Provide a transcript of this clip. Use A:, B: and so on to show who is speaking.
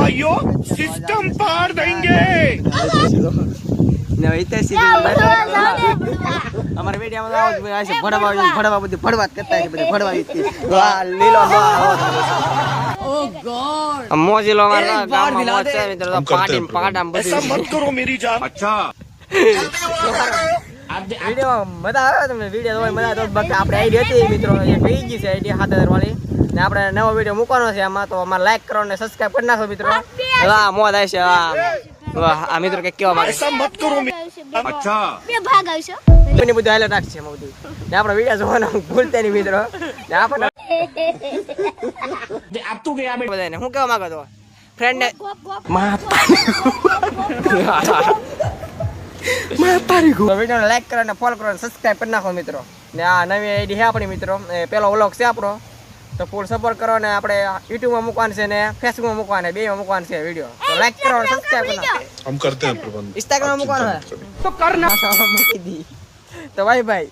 A: भाइयों सिस्टम पार देंगे
B: ને ઇતે સીધી અમારા વિડિયોમાં આવે છે ભડવા બધું ભડવા કરતા છે બધું ભડવા વાહ લીલો ઓ ગોડ મોજીલો મારા ગામમાં મોજ છે મિત્રો પાડી પાડામ બધું
A: ऐसा मत करो मेरी जान अच्छा
B: વિડિયો મજા આવે તમને વિડિયો હોય મજા તો બાકી આપણે આઈડી હતી મિત્રો એ પઈ ગઈ છે આઈડી 7000 વાળી ને આપણે નવો વિડિયો મૂકવાનો છે આમાં તો અમાર લાઈક કરો ને સબસ્ક્રાઇબ કરી નાખો મિત્રો વાહ મોજ આવે છે વાહ આ મિત્રો કે કેવા માંગે
A: ऐसा मत करो अच्छा
C: બે ભાગ આવશે
B: મને બધું હાલે રાખશે એમાં બધું ને આપણો વિડિયો જોવાનો ભૂલતા નહીં મિત્રો ને આપણે
A: अब तू गया
B: બધાને હું કેવા માંગો તો ફ્રેન્ડ ને વિડિયોને લાઈક કરો ને ફોલો કરો ને સબસ્ક્રાઇબ કરી નાખો મિત્રો ને આ નવી આઈડી છે આપણી મિત્રો પેલો વ્લોગ છે આપણો તો ફૂલ સપોર્ટ કરો ને આપણે YouTube માં મૂકવાનું છે ને Facebook માં મૂકવાનું બે માં મૂકવાનું છે વિડિયો તો લાઈક કરો ને સબસ્ક્રાઇબ કરી નાખો
A: हम करते हैं प्रबंध
B: Instagram માં મૂકવાનું છે તો કર ના મૂકી દી તો ભાઈ